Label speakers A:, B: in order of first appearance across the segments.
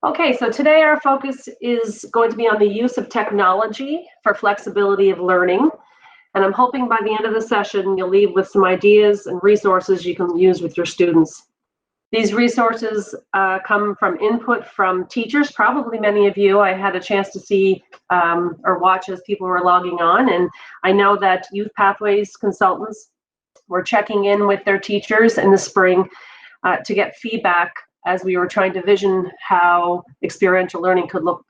A: Okay, so today our focus is going to be on the use of technology for flexibility of learning. And I'm hoping by the end of the session, you'll leave with some ideas and resources you can use with your students. These resources come from input from teachers, probably many of you. I had a chance to see or watch as people were logging on, and I know that Youth Pathways consultants were checking in with their teachers in the spring to get feedback as we were trying to vision how experiential learning could look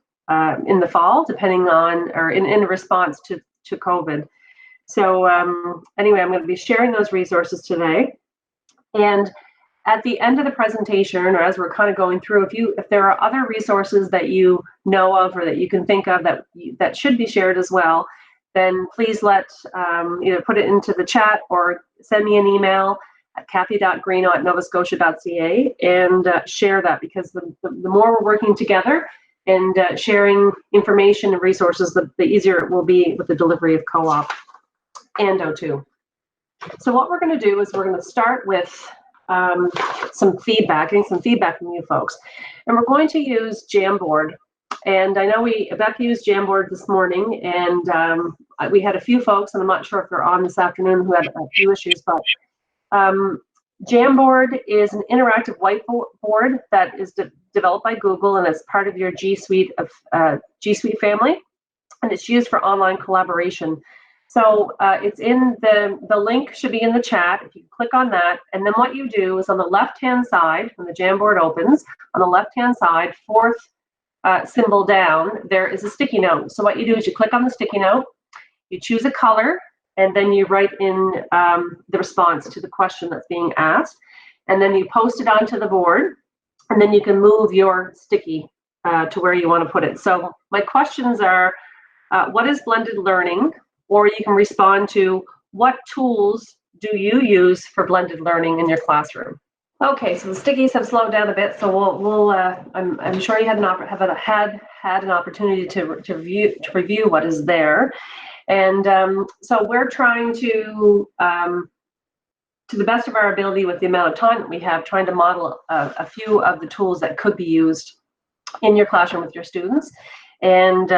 A: in the fall, depending on, or in response to COVID. So anyway, I'm going to be sharing those resources today. And at the end of the presentation, or as we're kind of going through, if there are other resources that you know of or that you can think of that should be shared as well, then please either put it into the chat or send me an email at kathy.greeno@novascotia.ca and share that, because the more we're working together and sharing information and resources, the easier it will be with the delivery of co-op and O2. So what we're going to do is we're going to start with getting some feedback from you folks. And we're going to use Jamboard. And I know Becca used Jamboard this morning, and we had a few folks, and I'm not sure if they're on this afternoon, who had a few issues, but Jamboard is an interactive whiteboard that is developed by Google, and it's part of your G Suite family, and it's used for online collaboration. So it's in the link should be in the chat. If you click on that, and then what you do is on the left-hand side, when the Jamboard opens, on the left-hand side, fourth symbol down, there is a sticky note. So what you do is you click on the sticky note, you choose a color, and then you write in the response to the question that's being asked, and then you post it onto the board, and then you can move your sticky to where you want to put it. So my questions are, what is blended learning? Or you can respond to, what tools do you use for blended learning in your classroom? Okay, so the stickies have slowed down a bit, so I'm sure you had an opportunity to review what is there. And so we're trying to the best of our ability with the amount of time that we have, trying to model a few of the tools that could be used in your classroom with your students. And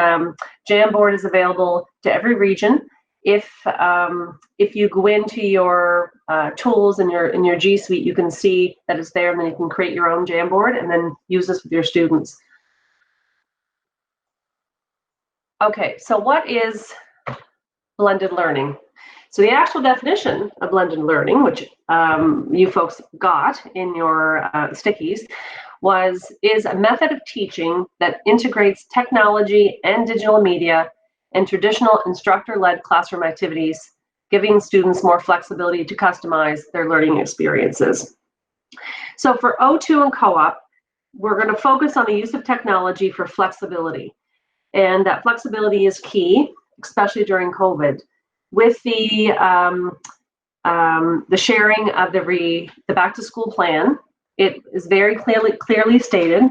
A: Jamboard is available to every region. If you go into your tools in your G Suite, you can see that it's there, and then you can create your own Jamboard and then use this with your students. Okay, so what is blended learning? So the actual definition of blended learning, which you folks got in your stickies, is a method of teaching that integrates technology and digital media and traditional instructor-led classroom activities, giving students more flexibility to customize their learning experiences. So for O2 and co-op, we're going to focus on the use of technology for flexibility. And that flexibility is key, especially during COVID. With the sharing of the back-to-school plan, it is very clearly stated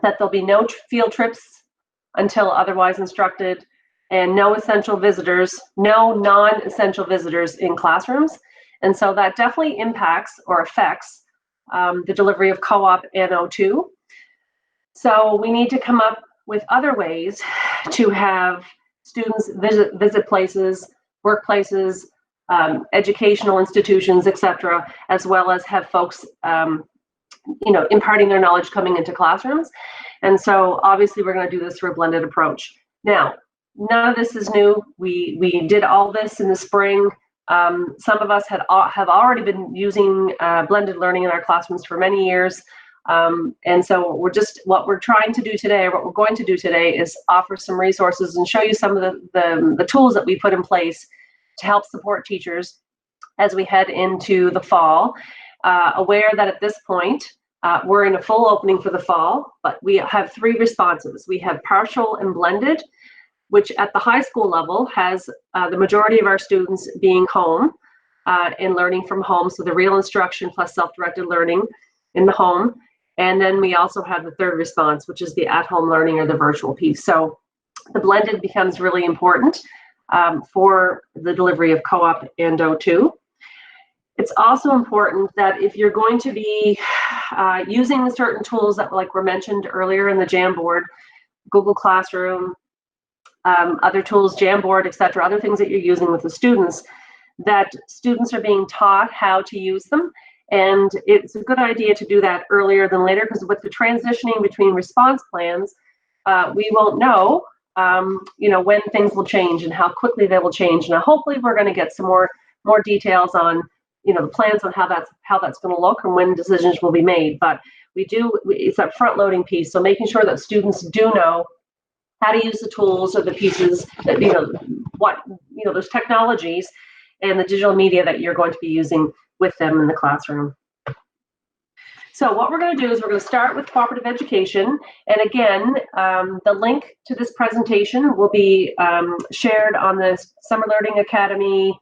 A: that there'll be no field trips until otherwise instructed, and no non-essential visitors in classrooms. And so that definitely impacts or affects the delivery of co-op and O2. So we need to come up with other ways to have students visit places, workplaces, educational institutions, etc., as well as have folks imparting their knowledge coming into classrooms. And so obviously we're going to do this through a blended approach. Now, none of this is new. We did all this in the spring. Some of us have already been using blended learning in our classrooms for many years. And so what we're going to do today is offer some resources and show you some of the tools that we put in place to help support teachers as we head into the fall. Aware that at this point, we're in a full opening for the fall, but we have 3 responses. We have partial and blended, which at the high school level has the majority of our students being home and learning from home, so the real instruction plus self-directed learning in the home. And then we also have the 3rd response, which is the at-home learning or the virtual piece. So the blended becomes really important for the delivery of co-op and O2. It's also important that if you're going to be using certain tools that like were mentioned earlier in the Jamboard, Google Classroom, other tools, Jamboard, etc., other things that you're using with the students, that students are being taught how to use them. And it's a good idea to do that earlier than later, because with the transitioning between response plans, we won't know, when things will change and how quickly they will change. Now, hopefully, we're going to get some more details on, the plans on how that's going to look and when decisions will be made. But it's that front-loading piece. So making sure that students do know how to use the tools or the pieces that, those technologies and the digital media that you're going to be using with them in the classroom. So what we're going to do is we're going to start with cooperative education. And again, the link to this presentation will be shared on the Summer Learning Academy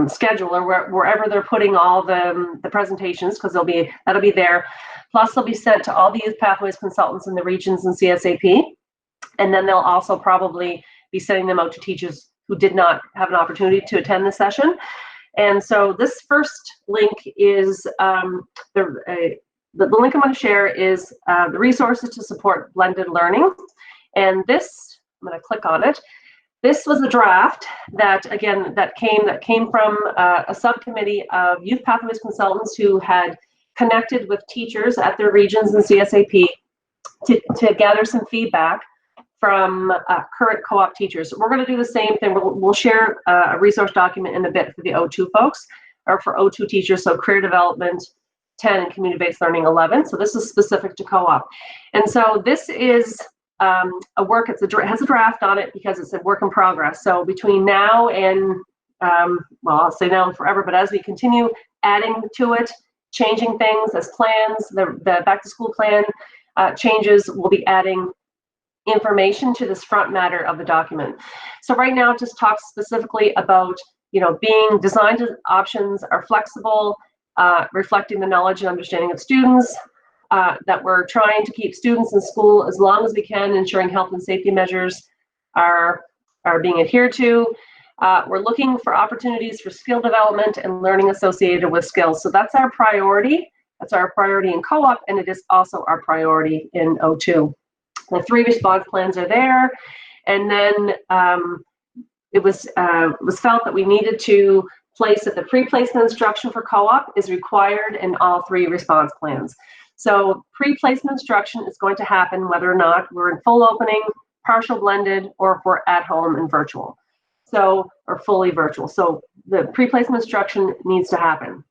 A: schedule, or wherever they're putting all the presentations, because that'll be there. Plus, they'll be sent to all the Youth Pathways consultants in the regions and CSAP. And then they'll also probably be sending them out to teachers who did not have an opportunity to attend the session. And so this first link is the link I'm going to share is the resources to support blended learning. And this, I'm going to click on it. This was a draft that came from a subcommittee of Youth Pathways consultants who had connected with teachers at their regions and CSAP to gather some feedback from current co-op teachers. We're going to do the same thing. We'll share a resource document in a bit for the O2 folks, or for O2 teachers, so career development 10 and community-based learning 11. So this is specific to co-op. And so this is a work, it has a draft on it because it's a work in progress. So between now and, I'll say now and forever, but as we continue adding to it, changing things as plans, the back to school plan changes, we'll be adding information to this front matter of the document. So right now it just talks specifically about, being designed options are flexible, reflecting the knowledge and understanding of students, that we're trying to keep students in school as long as we can, ensuring health and safety measures are being adhered to. We're looking for opportunities for skill development and learning associated with skills. So that's our priority. That's our priority in co-op, and it is also our priority in O2. The 3 response plans are there, and then it was felt that we needed to place that the pre-placement instruction for co-op is required in all 3 response plans. So pre-placement instruction is going to happen whether or not we're in full opening, partial blended, or if we're at home and virtual. So, or fully virtual. So the pre-placement instruction needs to happen.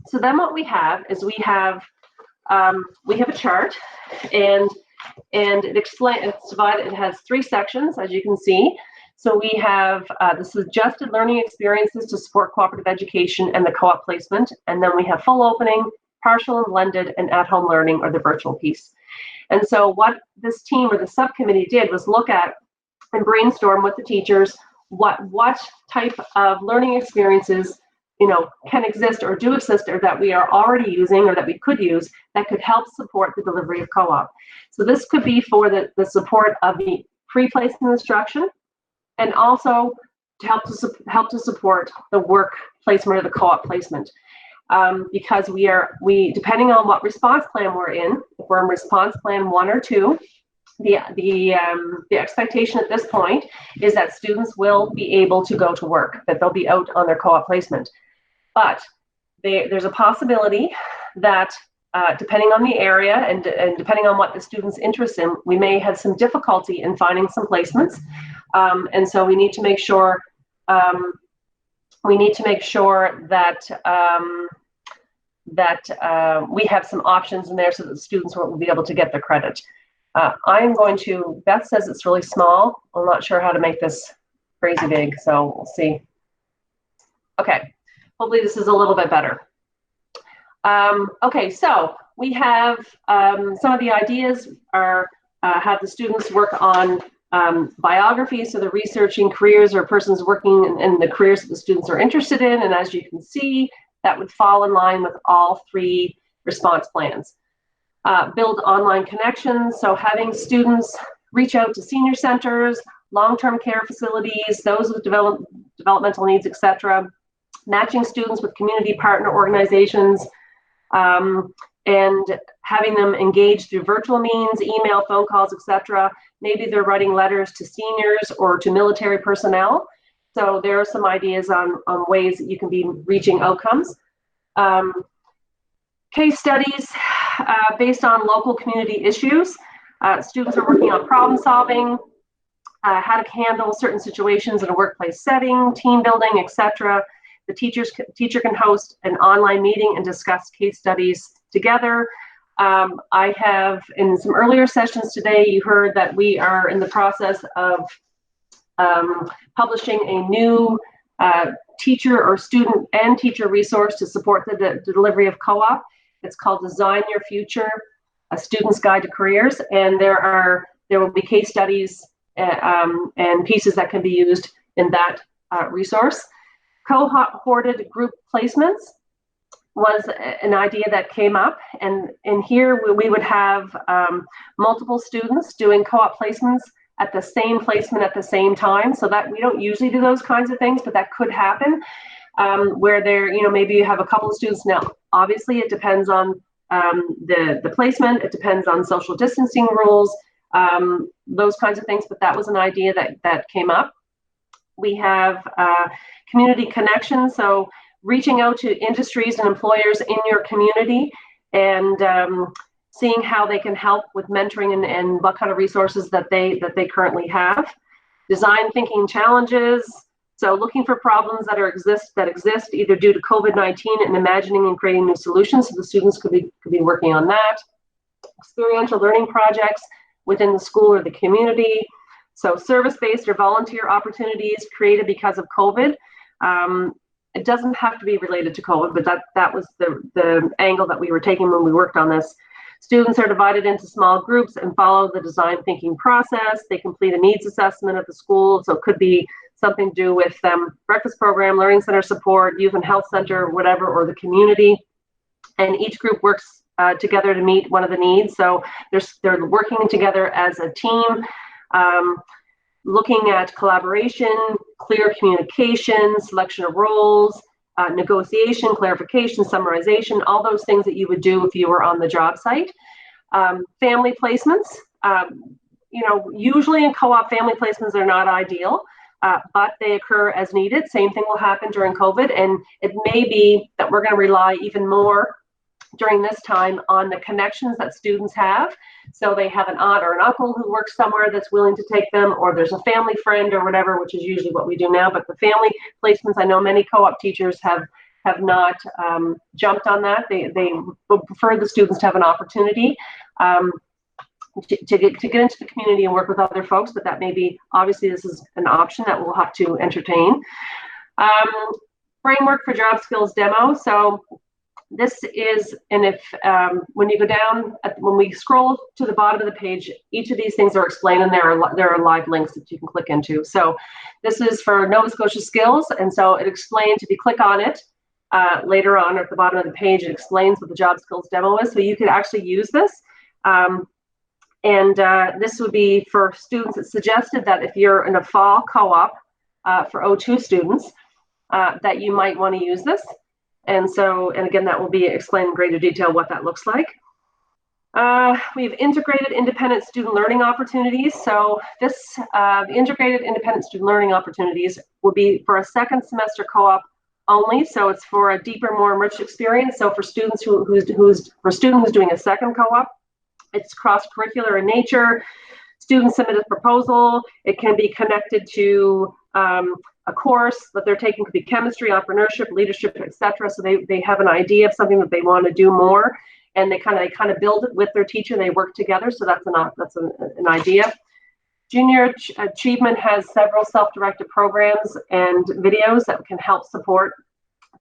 A: So then what we have is we have a chart, and it's divided. It has 3 sections, as you can see. So we have the suggested learning experiences to support cooperative education and the co-op placement, and then we have full opening, partial and blended, and at-home learning, or the virtual piece. And so what this team or the subcommittee did was look at and brainstorm with the teachers what type of learning experiences can exist or do exist, or that we are already using or that we could use that could help support the delivery of co-op. So this could be for the support of the pre-placement instruction, and also to help to support the work placement or the co-op placement. Because we depending on what response plan we're in, if we're in response plan 1 or 2, the expectation at this point is that students will be able to go to work, that they'll be out on their co-op placement. But there's a possibility that depending on the area and depending on what the student's interest in, we may have some difficulty in finding some placements, and so we need to make sure that we have some options in there so that the students will be able to get the credit. Beth says it's really small. I'm not sure how to make this crazy big, so we'll see. Okay, hopefully this is a little bit better. Okay, so we have some of the ideas are have the students work on biography, so they're researching careers or persons working in the careers that the students are interested in, and as you can see, that would fall in line with all 3 response plans. Build online connections, so having students reach out to senior centers, long-term care facilities, those with developmental needs, etc., matching students with community partner organizations, and having them engage through virtual means, email, phone calls, etc. Maybe they're writing letters to seniors or to military personnel. So there are some ideas on ways that you can be reaching outcomes. Case studies based on local community issues. Students are working on problem solving, how to handle certain situations in a workplace setting, team building, etc. The teacher can host an online meeting and discuss case studies together. I have, in some earlier sessions today, you heard that we are in the process of publishing a new teacher or student and teacher resource to support the delivery of co-op. It's called Design Your Future, A Student's Guide to Careers, and there will be case studies and pieces that can be used in that resource. Cohorted group placements was an idea that came up, and in here we would have multiple students doing co-op placements at the same placement at the same time. So that we don't usually do those kinds of things, but that could happen where there, maybe you have a couple of students. Now, obviously it depends on the placement, it depends on social distancing rules, those kinds of things, but that was an idea that came up. We have community connections, so reaching out to industries and employers in your community and seeing how they can help with mentoring and what kind of resources that they currently have. Design thinking challenges, so looking for problems that exist either due to COVID-19 and imagining and creating new solutions, so the students could be working on that. Experiential learning projects within the school or the community. So service-based or volunteer opportunities created because of COVID. It doesn't have to be related to COVID, but that was the angle that we were taking when we worked on this. Students are divided into small groups and follow the design thinking process. They complete a needs assessment at the school, so it could be something to do with breakfast program, learning center support, youth and health center, whatever, or the community. And each group works together to meet one of the needs. So they're working together as a team, looking at collaboration, clear communication, selection of roles, negotiation, clarification, summarization, all those things that you would do if you were on the job site. Family placements, usually in co-op, family placements are not ideal, but they occur as needed. Same thing will happen during COVID, and it may be that we're going to rely even more during this time on the connections that students have. So they have an aunt or an uncle who works somewhere that's willing to take them, or there's a family friend or whatever, which is usually what we do now. But the family placements, I know many co-op teachers have not jumped on that. They prefer the students to have an opportunity to get into the community and work with other folks, but that may be, obviously this is an option that we'll have to entertain. Framework for job skills demo. So this is, and if when you go down, when we scroll to the bottom of the page, each of these things are explained, and there are live links that you can click into. So this is for Nova Scotia Skills, and so it explains, if you click on it later on at the bottom of the page, it explains what the job skills demo is, so you could actually use this. This would be for students. It's suggested that if you're in a fall co-op for O2 students, that you might want to use this. And again, that will be explained in greater detail what that looks like. We've integrated independent student learning opportunities. So this, the integrated independent student learning opportunities will be for a second semester co-op only. So it's for a deeper, more enriched experience. So for students who's doing a second co-op, it's cross-curricular in nature. Students submit a proposal. It can be connected to a course that they're taking, could be chemistry, entrepreneurship, leadership, etc. So they have an idea of something that they want to do more, and they kind of build it with their teacher. They work together, so that's an idea. Junior Achievement has several self-directed programs and videos that can help support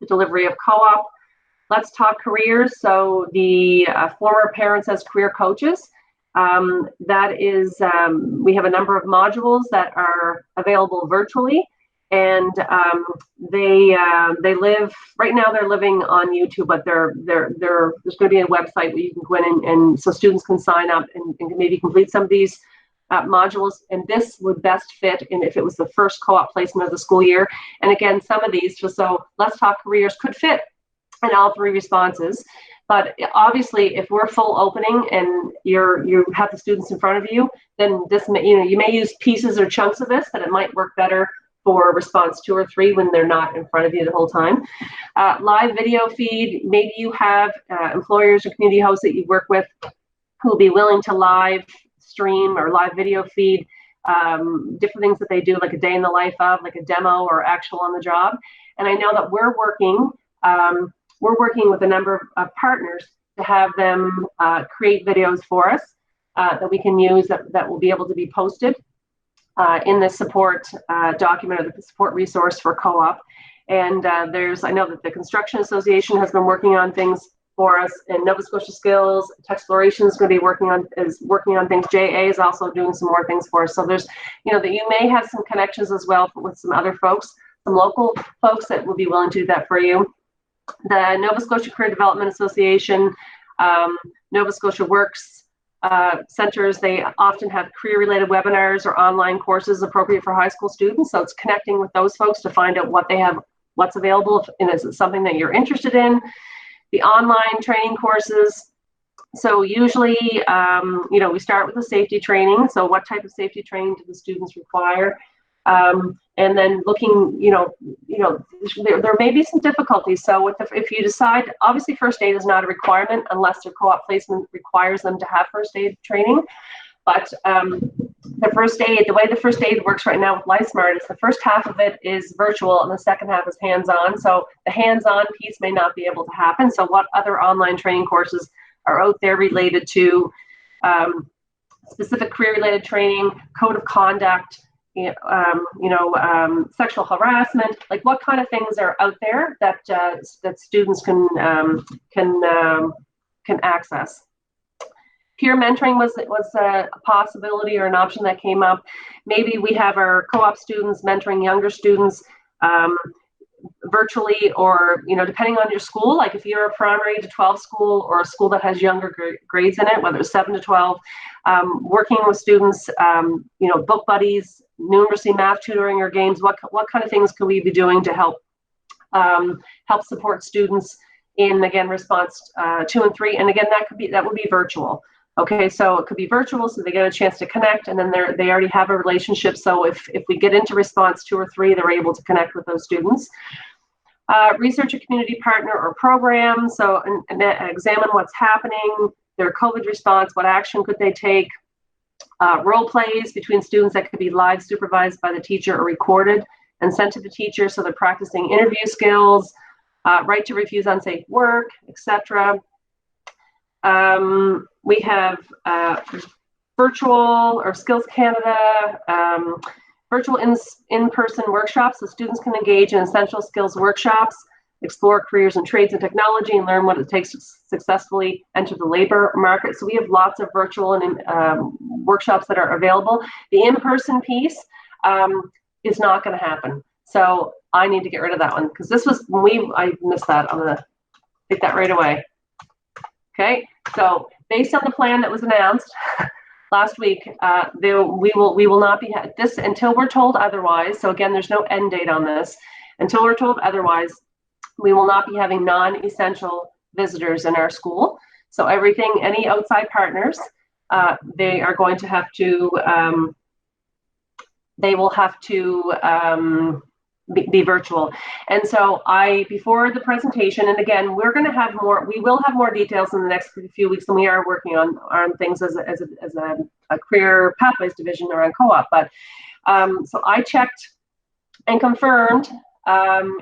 A: the delivery of co-op. Let's Talk Careers. So the former parents as career coaches. That is, we have a number of modules that are available virtually. And they live right now. They're living on YouTube, but there's going to be a website where you can go in and so students can sign up and maybe complete some of these modules, and this would best fit in if it was the first co-op placement of the school year. And again, some of these, just so Let's Talk Careers, could fit in all 3 responses. But obviously, if we're full opening and you have the students in front of you, then this may, you may use pieces or chunks of this, that it might work better for response 2 or 3 when they're not in front of you the whole time. Live video feed, maybe you have employers or community hosts that you work with who will be willing to live stream or live video feed different things that they do, like a day in the life of, like a demo or actual on the job. And I know that we're working with a number of partners to have them create videos for us that we can use, that will be able to be posted in the support document or the support resource for co-op. And I know that the Construction Association has been working on things for us, and Nova Scotia Skills, Texploration is going to be working on things. JA is also doing some more things for us. So there's, that you may have some connections as well with some other folks, some local folks that will be willing to do that for you. The Nova Scotia Career Development Association, Nova Scotia Works centers, they often have career-related webinars or online courses appropriate for high school students. So it's connecting with those folks to find out what they have, what's available, and is it something that you're interested in. The online training courses. So usually, we start with the safety training. So what type of safety training do the students require? And then looking, there may be some difficulties. So if you decide, obviously first aid is not a requirement unless their co-op placement requires them to have first aid training. But the way the first aid works right now with LifeSmart is the first half of it is virtual and the second half is hands-on. So the hands-on piece may not be able to happen. So what other online training courses are out there related to specific career-related training, code of conduct, sexual harassment, like what kind of things are out there that students can access. Peer mentoring was a possibility or an option that came up. Maybe we have our co-op students mentoring younger students virtually, or depending on your school, like if you're a primary to 12 school or a school that has younger grades in it, whether it's 7 to 12, working with students, book buddies, numeracy, math tutoring, or games. What kind of things could we be doing to help support students in, again, response 2 and 3? And again, that would be virtual. Okay, so it could be virtual, so they get a chance to connect, and then they already have a relationship. So if we get into response 2 or 3, they're able to connect with those students. Research a community partner or program, so and examine what's happening, their COVID response, what action could they take. Role plays between students that could be live supervised by the teacher or recorded and sent to the teacher, so they're practicing interview skills, right to refuse unsafe work, etc. We have virtual or Skills Canada, virtual in-person workshops, so students can engage in essential skills workshops, explore careers in trades and technology, and learn what it takes to successfully enter the labor market. So we have lots of virtual and workshops that are available. The in-person piece is not going to happen. So I need to get rid of that one, because this was when I missed that. I'm going to take that right away. Okay, so based on the plan that was announced last week, we will not be this until we're told otherwise. So again, there's no end date on this. Until we're told otherwise, we will not be having non-essential visitors in our school. So any outside partners, they are going to have to, they will have to be virtual. And so before the presentation, and again, we will have more details in the next few weeks, and we are working on things as a career pathways division around co-op. But so I checked and confirmed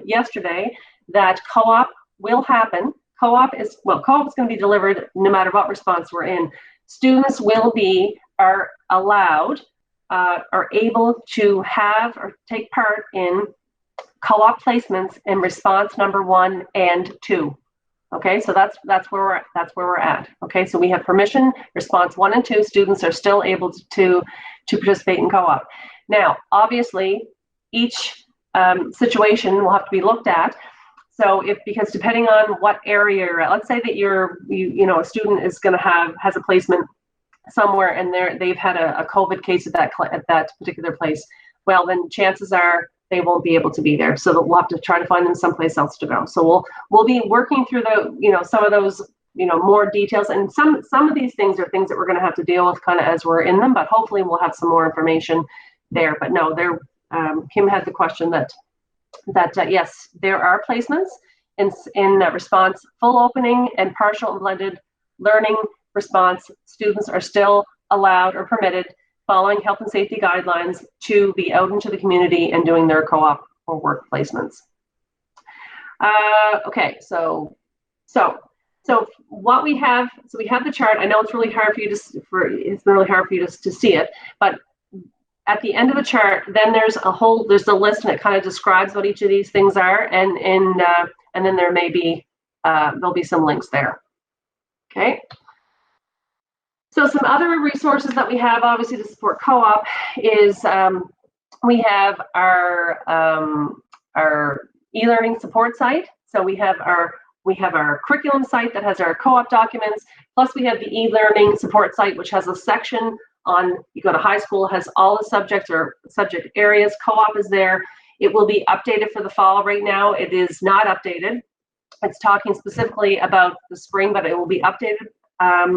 A: yesterday that co-op will happen. Co-op is going to be delivered no matter what response we're in. Students are allowed, are able to have or take part in co-op placements in response number 1 and 2. Okay, so that's where we're at. Okay, so we have permission. Response 1 and 2 students are still able to participate in co-op. Now, obviously, each situation will have to be looked at. So because depending on what area you're at, let's say that a student is going to has a placement somewhere and they've had a COVID case at that particular place, well, then chances are they won't be able to be there. So we'll have to try to find them someplace else to go. So we'll be working through some of those, more details. And some of these things are things that we're going to have to deal with kind of as we're in them, but hopefully we'll have some more information there. But no, Kim had the question that yes, there are placements in response, full opening and partial and blended learning response. Students are still allowed or permitted, following health and safety guidelines, to be out into the community and doing their co-op or work placements. Okay, so what we have, we have the chart. I know it's really hard for you to see it, but at the end of the chart, then there's the list, and it kind of describes what each of these things are, and then there may be there'll be some links there. Okay. So some other resources that we have, obviously, to support co-op is we have our e-learning support site. So we have our curriculum site that has our co-op documents. Plus, we have the e-learning support site, which has a section on, you go to high school, has all the subjects or subject areas. Co-op is there. It will be updated for the fall. Right now, it is not updated. It's talking specifically about the spring, but it will be updated.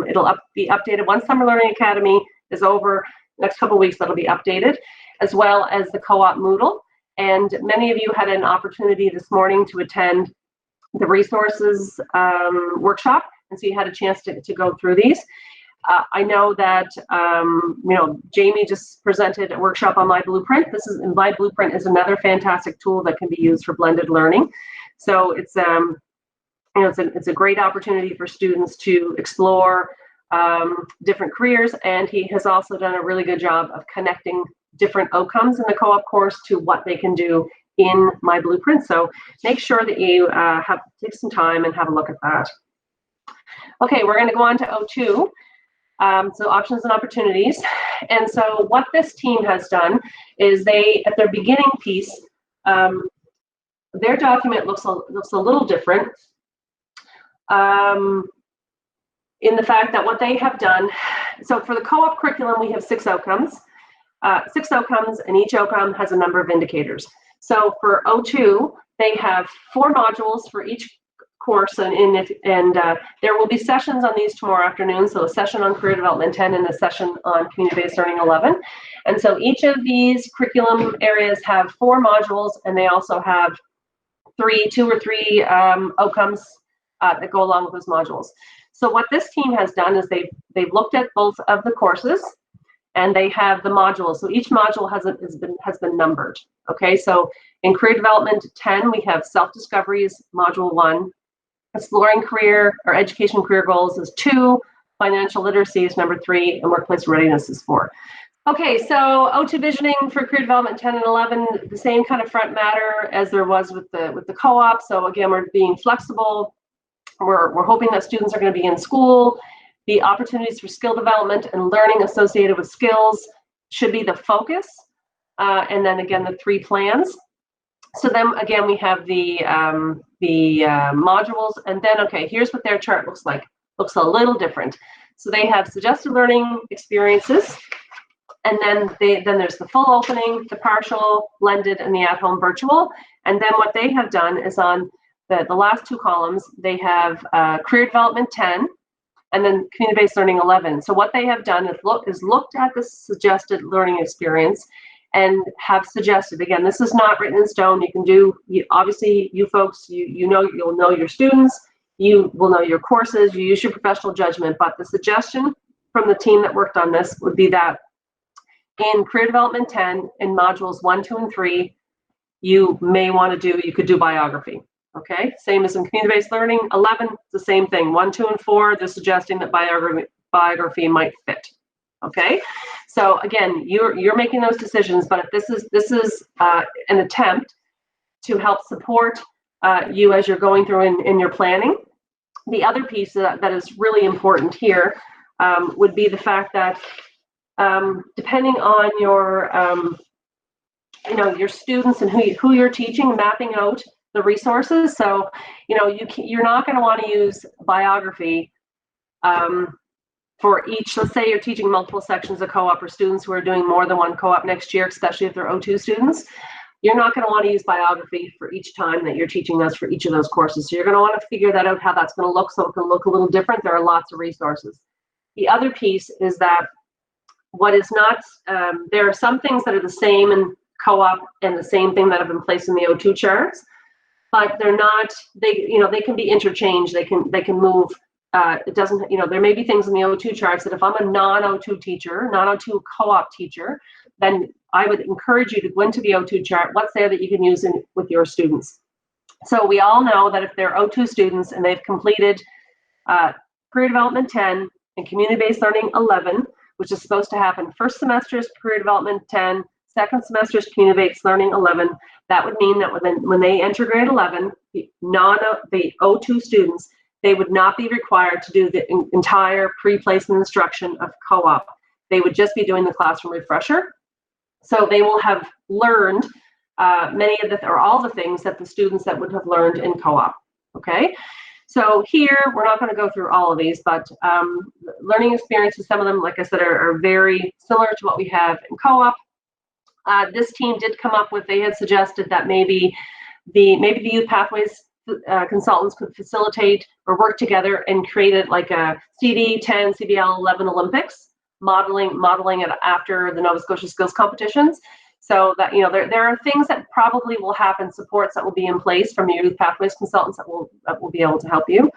A: It'll be updated once Summer Learning Academy is over. Next couple of weeks, that'll be updated, as well as the co-op Moodle. And many of you had an opportunity this morning to attend the resources workshop, and so you had a chance to go through these. I know that Jamie just presented a workshop on My Blueprint. My Blueprint is another fantastic tool that can be used for blended learning. So it's it's a great opportunity for students to explore different careers, and he has also done a really good job of connecting different outcomes in the co-op course to what they can do in My Blueprint. So make sure that you take some time and have a look at that. Okay, we're going to go on to O2. So options and opportunities. And so what this team has done is at their beginning piece, their document looks a little different. In the fact that what they have done, so for the co-op curriculum, we have 6 outcomes, and each outcome has a number of indicators. So for O2, they have 4 modules for each course, and there will be sessions on these tomorrow afternoon. So a session on career development 10 and a session on community-based learning 11. And so each of these curriculum areas have 4 modules, and they also have 2 or 3 outcomes that go along with those modules. So what this team has done is they've looked at both of the courses, and they have the modules. So each module has been numbered. Okay, so in career development 10, we have self-discoveries, module 1. Exploring career or education career goals is 2. Financial literacy is number 3, and workplace readiness is 4. Okay, so O2 visioning for career development 10 and 11, the same kind of front matter as there was with the co-op. So again, we're being flexible. We're hoping that students are going to be in school. The opportunities for skill development and learning associated with skills should be the focus. And then again, the 3 plans. So then again, we have the modules, and then, okay, here's what their chart looks like. Looks a little different. So they have suggested learning experiences, and then there's the full opening, the partial, blended, and the at-home virtual. And then what they have done is on the last 2 columns, they have career development 10, and then community-based learning 11. So what they have done is looked at the suggested learning experience and have suggested, again, this is not written in stone. You can do, obviously, you folks, you'll know your students, you will know your courses, you use your professional judgment, but the suggestion from the team that worked on this would be that in career development 10, in modules 1, 2, and 3, you could do biography. Okay, same as in community-based learning 11, it's the same thing. 1, 2, and 4, they're suggesting that biography might fit. Okay, so again, you're making those decisions, but this is an attempt to help support you as you're going through in your planning. The other piece that is really important here would be the fact that depending on your your students and who you're teaching, mapping out the resources. So you're not going to want to use biography for each, let's say you're teaching multiple sections of co-op or students who are doing more than one co-op next year, especially if they're O2 students, you're not going to want to use Biography for each time that you're teaching us for each of those courses. So you're going to want to figure that out, how that's going to look, so it can look a little different. There are lots of resources. The other piece is that what is not, there are some things that are the same in co-op and the same thing that have been placed in the O2 charts, but they're not, they can be interchanged, they can move. It doesn't, there may be things in the O2 charts that if I'm a non-O2 teacher, non-O2 co-op teacher, then I would encourage you to go into the O2 chart, what's there that you can use with your students. So we all know that if they're O2 students and they've completed Career Development 10 and Community-Based Learning 11, which is supposed to happen first semester is Career Development 10, second semester is Community-Based Learning 11, that would mean that when they enter grade 11, the O2 students, they would not be required to do the entire pre-placement instruction of co-op. They would just be doing the classroom refresher. So they will have learned many of the, or all the things that the students that would have learned in co-op, okay? So here, we're not gonna go through all of these, but learning experiences, some of them, like I said, are very similar to what we have in co-op. This team did come up with, they had suggested that maybe the Youth Pathways consultants could facilitate or work together and create like a CD 10, CDL 11 Olympics, modeling it after the Nova Scotia Skills competitions. So that, there are things that probably will happen, supports that will be in place from your Youth Pathways consultants that will be able to help you.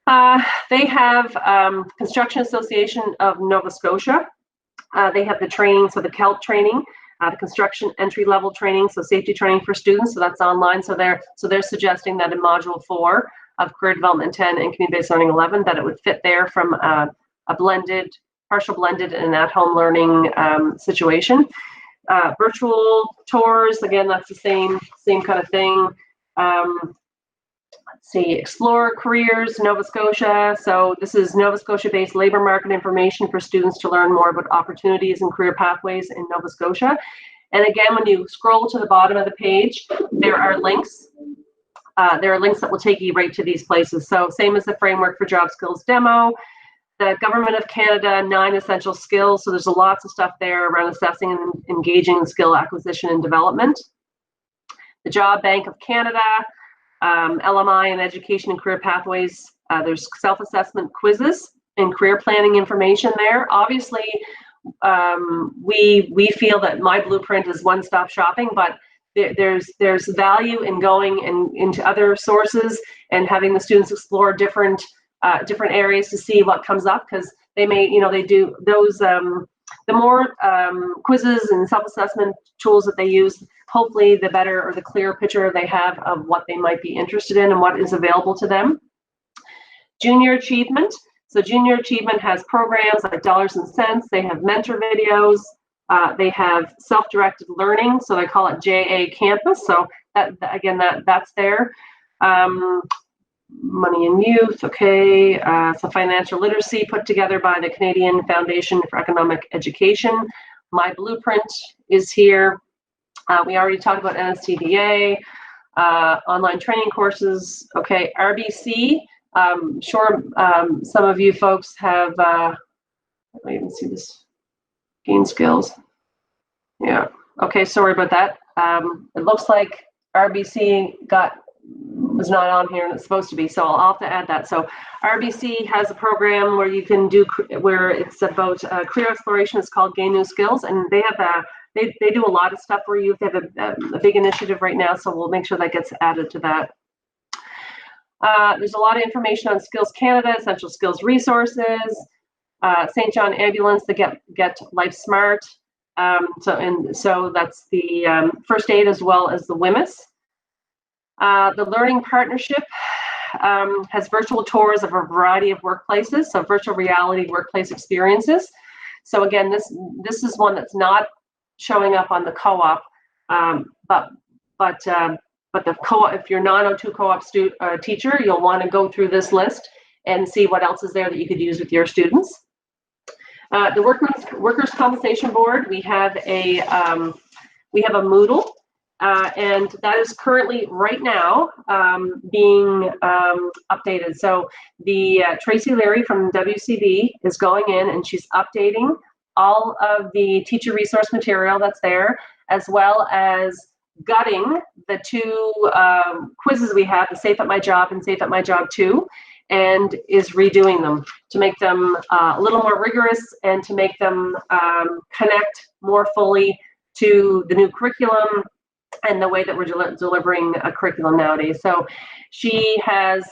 A: They have Construction Association of Nova Scotia. They have the training, so the CELT training, the construction entry-level training, so safety training for students, so that's online. So they're suggesting that in Module 4 of Career Development 10 and Community-Based Learning 11, that it would fit there from a blended, partial blended and at-home learning situation. Virtual tours, again, that's the same kind of thing. Let's see, Explore Careers Nova Scotia. So this is Nova Scotia-based labor market information for students to learn more about opportunities and career pathways in Nova Scotia. And again, when you scroll to the bottom of the page, there are links. There are links that will take you right to these places. So same as the Framework for Job Skills demo, the Government of Canada 9 essential skills. So there's lots of stuff there around assessing and engaging in skill acquisition and development. The Job Bank of Canada, LMI and Education and Career Pathways. There's self-assessment quizzes and career planning information there. Obviously, we feel that My Blueprint is one-stop shopping, but there's value in going into other sources and having the students explore different areas to see what comes up, because they may, they do those, the more quizzes and self-assessment tools that they use, hopefully the better or the clearer picture they have of what they might be interested in and what is available to them. Junior Achievement. So Junior Achievement has programs like Dollars and Cents. They have mentor videos. They have self-directed learning. So they call it JA Campus. So that's there. Money and Youth, okay. So financial literacy put together by the Canadian Foundation for Economic Education. My Blueprint is here. We already talked about NSTDA, online training courses, okay. RBC, sure, some of you folks have, let me even see this, gain skills. Yeah, okay, sorry about that. It looks like RBC was not on here and it's supposed to be, so I'll have to add that. So RBC has a program where you can do, where it's about career exploration. It's called Gain New Skills, and they have they do a lot of stuff for you. They have a big initiative right now, so we'll make sure that gets added to that. There's a lot of information on Skills Canada, Essential Skills Resources, St. John Ambulance, the Get Life Smart. So that's the first aid as well as the WMIS. The Learning Partnership has virtual tours of a variety of workplaces, so virtual reality workplace experiences. So again, this is one that's not showing up on the co-op, but the co-op, if you're non-O2 co-op teacher, you'll want to go through this list and see what else is there that you could use with your students. The Workers' Compensation Board, we have a Moodle. and that is currently right now being updated. So the Tracy Leary from WCB is going in and she's updating all of the teacher resource material that's there, as well as gutting the two quizzes we have, the Safe at My Job and Safe at My Job 2, and is redoing them to make them a little more rigorous and to make them connect more fully to the new curriculum and the way that we're delivering a curriculum nowadays. So she has,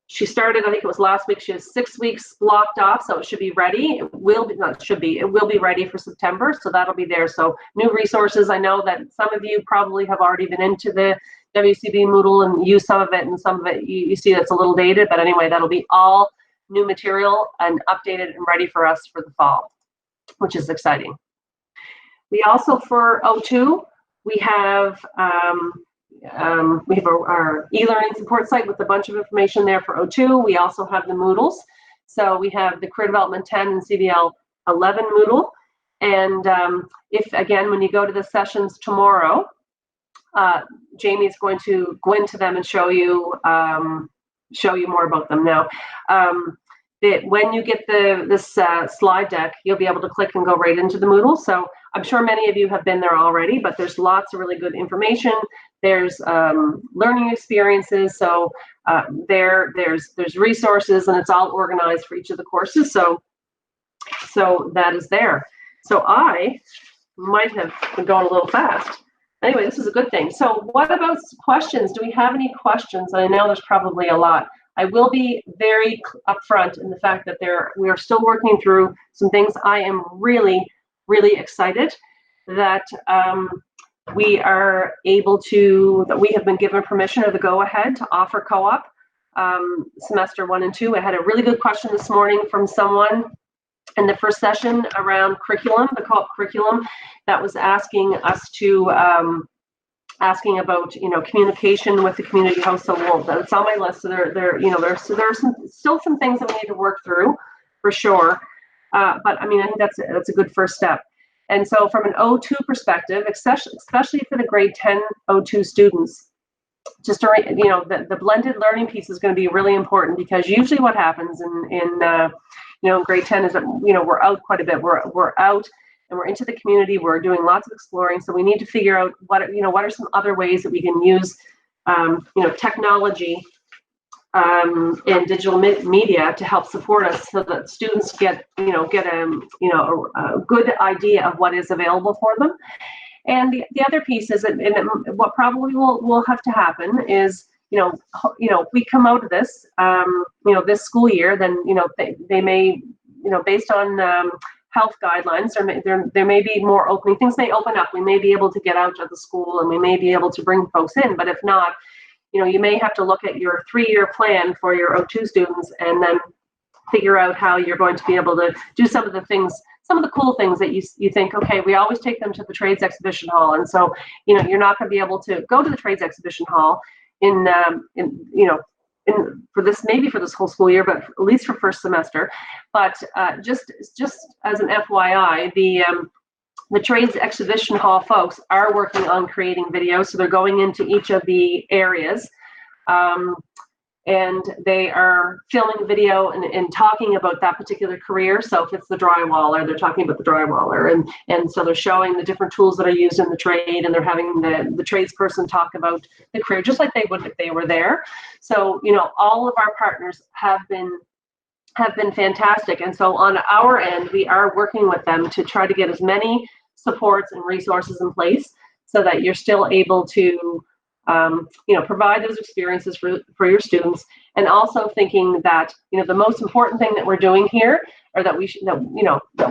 A: she started, I think it was last week, she has 6 weeks blocked off, so it should be ready. It will be, not should be, it will be ready for September, so that'll be there. So new resources, I know that some of you probably have already been into the WCB Moodle and used some of it, and some of it you see that's a little dated, but anyway, that'll be all new material and updated and ready for us for the fall, which is exciting. We also, for O2, we have our e-learning support site with a bunch of information there for O2. We also have the Moodles. So we have the Career Development 10 and CDL 11 Moodle. And if, again, when you go to the sessions tomorrow, Jamie is going to go into them and show you more about them. Now, when you get this slide deck, you'll be able to click and go right into the Moodle. So I'm sure many of you have been there already, but there's lots of really good information. There's learning experiences. So there's resources, and it's all organized for each of the courses. So that is there. So I might have been going a little fast. Anyway, this is a good thing. So what about questions? Do we have any questions? I know there's probably a lot. I will be very upfront in the fact that we are still working through some things. I am really, really excited that we are able to, that we have been given permission or the go-ahead to offer co-op semester 1 and 2. I had a really good question this morning from someone in the first session around curriculum, the co-op curriculum, that was asking us to, asking about, communication with the community house. So that's on my list. So there are still some things that we need to work through, for sure. But I mean, I think that's a good first step. And so from an O2 perspective, especially for the grade 10 O2 students, just the blended learning piece is going to be really important, because usually what happens in grade 10 is that we're out quite a bit. We're out and we're into the community. We're doing lots of exploring. So we need to figure out what are some other ways that we can use technology and digital media to help support us, so that students get a good idea of what is available for them. And the other piece is that, and what probably will have to happen is, if we come out of this, this school year, then, they may, based on health guidelines, there may be more opening. Things may open up. We may be able to get out of the school, and we may be able to bring folks in. But if not, you may have to look at your 3-year plan for your O2 students, and then figure out how you're going to be able to do some of the things, some of the cool things that you think, okay, we always take them to the trades exhibition hall, and so you're not going to be able to go to the trades exhibition hall for this whole school year, but at least for first semester. But just as an FYI, the trades exhibition hall folks are working on creating videos, so they're going into each of the areas. And they are filming video and talking about that particular career. So if it's the drywaller, they're talking about the drywaller, and so they're showing the different tools that are used in the trade, and they're having the tradesperson talk about the career, just like they would if they were there. So all of our partners have been fantastic, and so on our end, we are working with them to try to get as many supports and resources in place, so that you're still able to provide those experiences for your students. And also thinking that the most important thing that we're doing here, or that we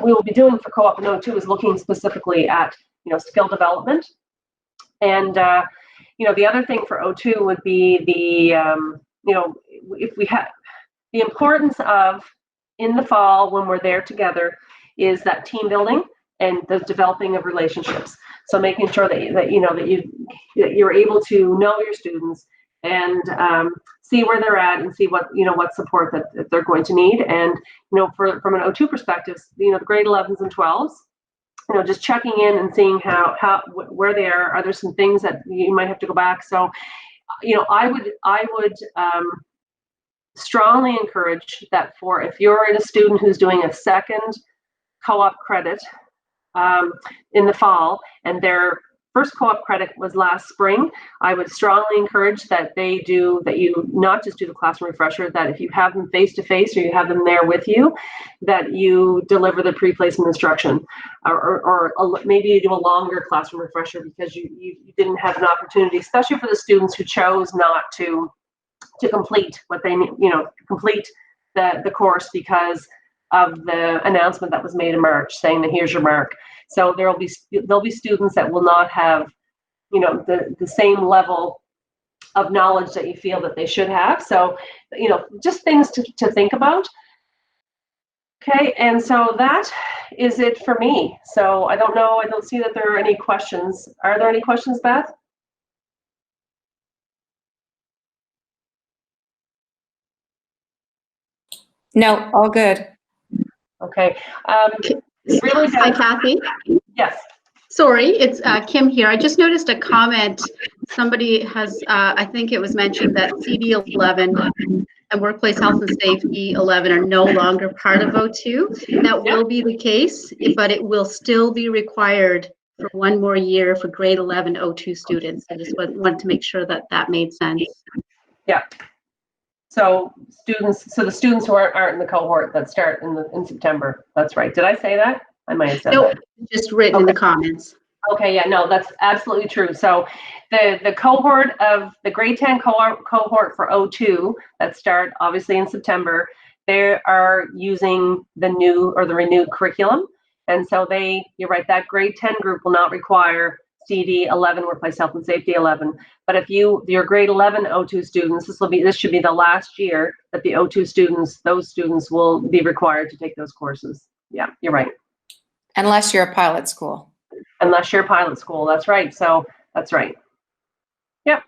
A: will be doing for co-op and O2, is looking specifically at skill development. And the other thing for O2 would be if we have the importance of, in the fall when we're there together, is that team building and the developing of relationships. So making sure that you're able to know your students and see where they're at, and see what support that they're going to need. And from an O2 perspective, the grade 11s and 12s, just checking in and seeing where they are. Are there some things that you might have to go back? So, I would strongly encourage that if you're a student who's doing a second co-op credit in the fall, and their first co-op credit was last spring, I would strongly encourage that you not just do the classroom refresher, that if you have them face-to-face or you have them there with you, that you deliver the pre-placement instruction, or maybe you do a longer classroom refresher because you didn't have an opportunity, especially for the students who chose not to complete what they need, complete the course because of the announcement that was made in March saying that here's your mark. So there'll be students that will not have, the same level of knowledge that you feel that they should have. So, just things to think about. Okay, and so that is it for me. So I don't see that there are any questions. Are there any questions, Beth?
B: No, all good.
A: Okay.
C: Really, hi, Kathy.
A: Yes.
C: Sorry, it's Kim here. I just noticed a comment. Somebody has, I think it was mentioned that CD 11 and Workplace Health and Safety 11 are no longer part of O2. That will be the case, but it will still be required for one more year for grade 11 O2 students. I just wanted to make sure that made sense.
A: Yeah. So the students who aren't in the cohort that start in September. That's right. Did I say that? I might have said that.
C: Just written in the comments.
A: Okay, yeah, no, that's absolutely true. So the cohort of the grade 10 cohort for O2 that start obviously in September, they are using the new or the renewed curriculum. And so you're right, that grade 10 group will not require CD 11, Workplace Health and Safety 11. But if your grade 11 O2 students, this should be the last year that the O2 students, those students will be required to take those courses. Yeah, you're right.
B: Unless you're a pilot school.
A: Unless you're a pilot school, that's right. So that's right. Yep.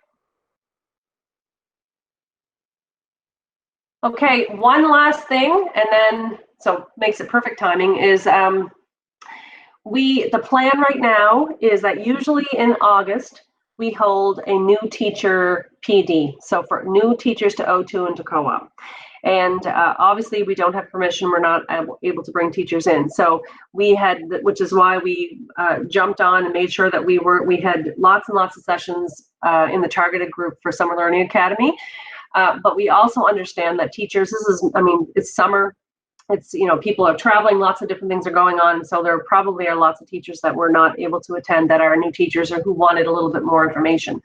A: Okay, one last thing, and then, so makes it perfect timing, is the plan right now is that usually in August, we hold a new teacher PD. So for new teachers to O2 and to co-op. And obviously we don't have permission, we're not able to bring teachers in. So which is why we jumped on and made sure that we had lots and lots of sessions in the targeted group for Summer Learning Academy. But we also understand that teachers, it's summer, it's, people are traveling, lots of different things are going on. So there probably are lots of teachers that were not able to attend that are new teachers or who wanted a little bit more information.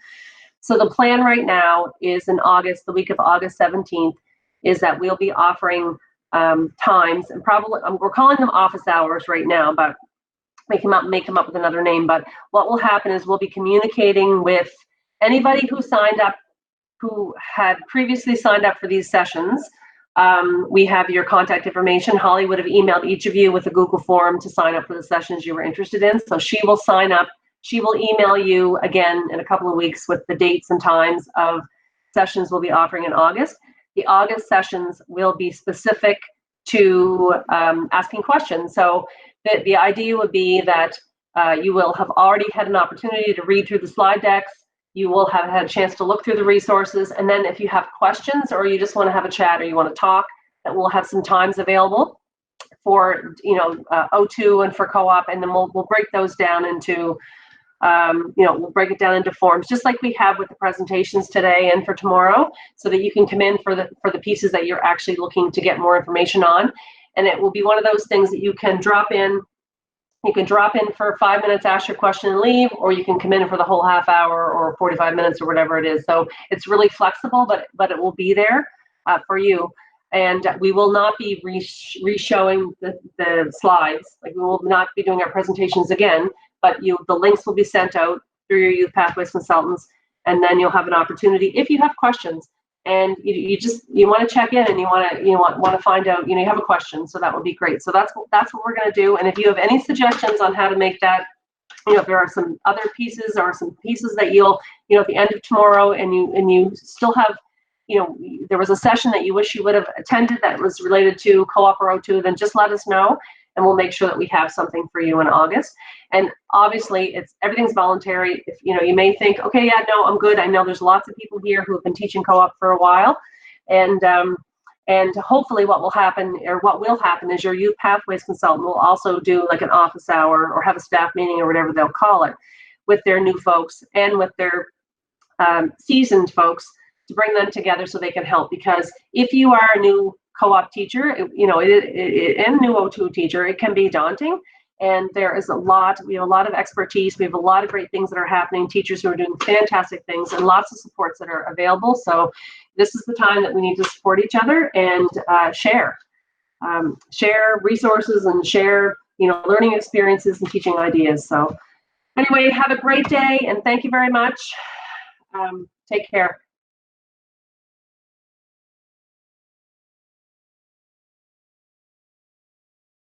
A: So the plan right now is in August, the week of August 17th, is that we'll be offering times, and probably we're calling them office hours right now, but make them up with another name. But what will happen is we'll be communicating with anybody who signed up, who had previously signed up for these sessions. We have your contact information. Holly would have emailed each of you with a Google form to sign up for the sessions you were interested in. So she will sign up. She will email you again in a couple of weeks with the dates and times of sessions we'll be offering in August. The August sessions will be specific to asking questions. So the idea would be that you will have already had an opportunity to read through the slide decks. You will have had a chance to look through the resources. And then if you have questions or you just want to have a chat or you want to talk, that we'll have some times available for O2 and for co-op. And then we'll break those down into we'll break it down into forms, just like we have with the presentations today and for tomorrow, so that you can come in for the pieces that you're actually looking to get more information on. And it will be one of those things that you can drop in. You can drop in for 5 minutes, ask your question and leave, or you can come in for the whole half hour or 45 minutes or whatever it is. So it's really flexible, but it will be there for you. And we will not be re-showing the slides. Like, we will not be doing our presentations again, but the links will be sent out through your Youth Pathways consultants, and then you'll have an opportunity if you have questions and you want to check in and you want to find out, you have a question. So that would be great. So that's what we're going to do. And if you have any suggestions on how to make that, if there are some other pieces or some pieces that you'll, at the end of tomorrow, and you still have, there was a session that you wish you would have attended that was related to co-op or O2, then just let us know, and we'll make sure that we have something for you in August. And obviously, everything's voluntary. If you may think, okay, yeah, no, I'm good. I know there's lots of people here who have been teaching co-op for a while, and hopefully what will happen is your youth pathways consultant will also do like an office hour or have a staff meeting or whatever they'll call it with their new folks and with their seasoned folks to bring them together so they can help. Because if you are a new co-op teacher, and new O2 teacher, it can be daunting. And we have a lot of expertise. We have a lot of great things that are happening, teachers who are doing fantastic things, and lots of supports that are available. So this is the time that we need to support each other and share resources and share, learning experiences and teaching ideas. So anyway, have a great day, and thank you very much. Take care.